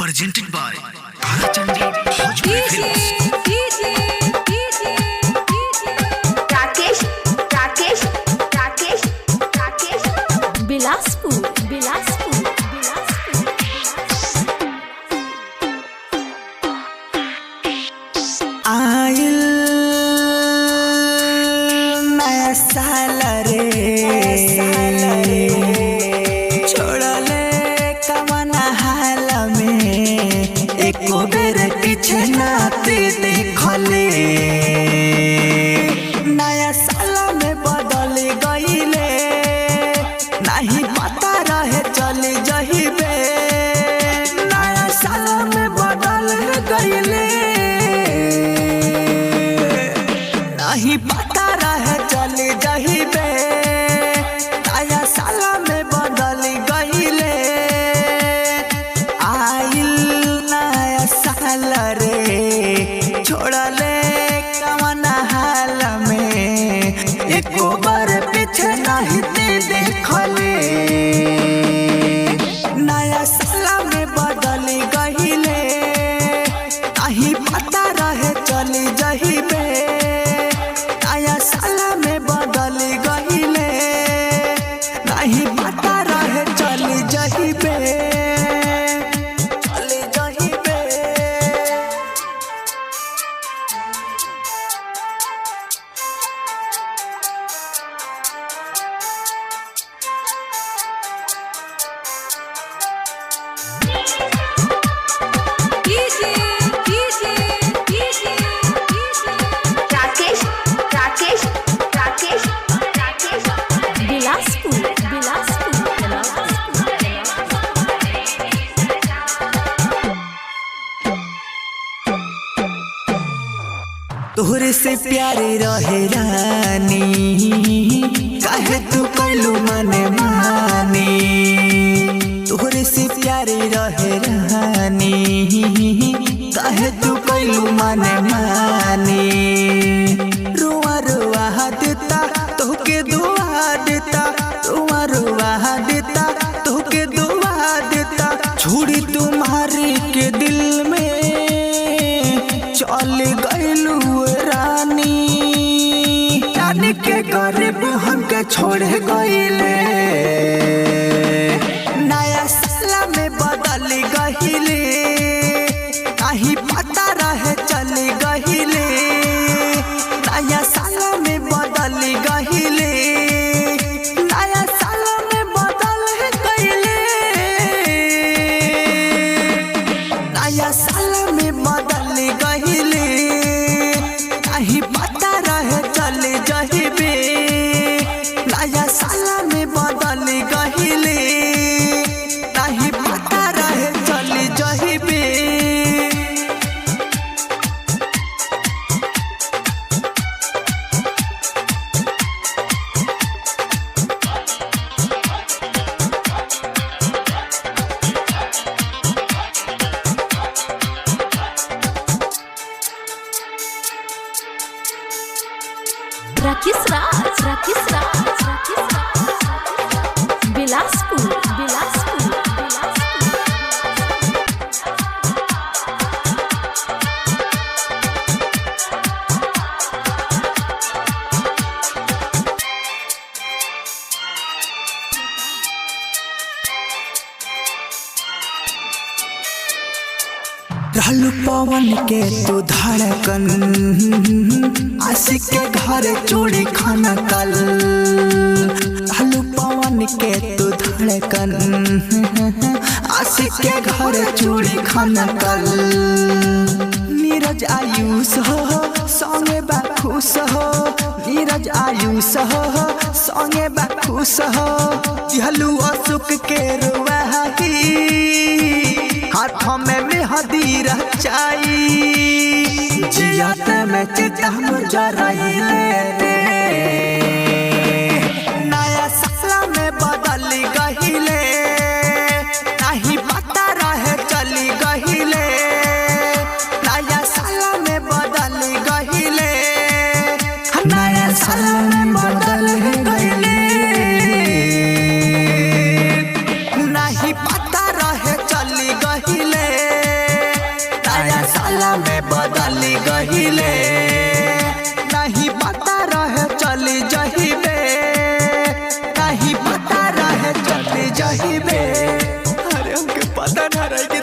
presented by Bharachandi Bhojpuri Films. Bilaspur आइल नया साल रे छोड़ले कवना हाल में एको बेर पीछे नाते देखले नया साल में बदल गईले नहीं पता रहे चली जहिबे नया साल में बदल गईले नहीं पता रहे चली जहिबे नया साल में बदल गईले आइल नया साल रे छोड़ले कवना हाल में एको बार पीछे नहीं देखले नया साल में बदल गईले नहीं पता रहे चली जहिबे नया साल में बदल गईले नहीं पता रहे चली जहिबे तोहरे से प्यारे रहे रानी काहे तू कलू मने मानी तोहरे से प्यारे रहे रानी काहे तू कलू मने मानी रुआ रुआ देता तोहके दुआ देता रुआ रुआ देता तोहके दुआ देता छोड़ी तुम्हारे के दिल में चल गईलू रानी के गरीब हमके छोड़ गईले नया साल में बदल गईले नहीं पता रहे चली गईले नया साल में बदल गईले नया साल में बदल गईले नया साल में बदल गईले नहीं पता रहे चले जहिबे नया साल में बदल गईले नहीं पता रहे चले जहिबे राकेश राज बिलासपुर रहलू पवन के तू धड़कन आशिक के घर चूड़ी खाना कल रहलू पवन के तू धड़कन आशिक के घर चूड़ी खाना कल नीरज आयुष हो संगे खुश हो नीरज आयुष हो संगे खुश हो दिहलू अशोक के रुवाही हाथ में मेहदी रचाई जियात में चिता जराइले नया साल में बदल गईले नहीं पता रहे चली गईले नया साल में बदल गईले नया साल में बदल गईले नहीं पता रहे चली गईले। गहिले नहीं पता रहे चली जहिबे नहीं पता रहे चली जहिबे। अरे हमके पता ना रहे कि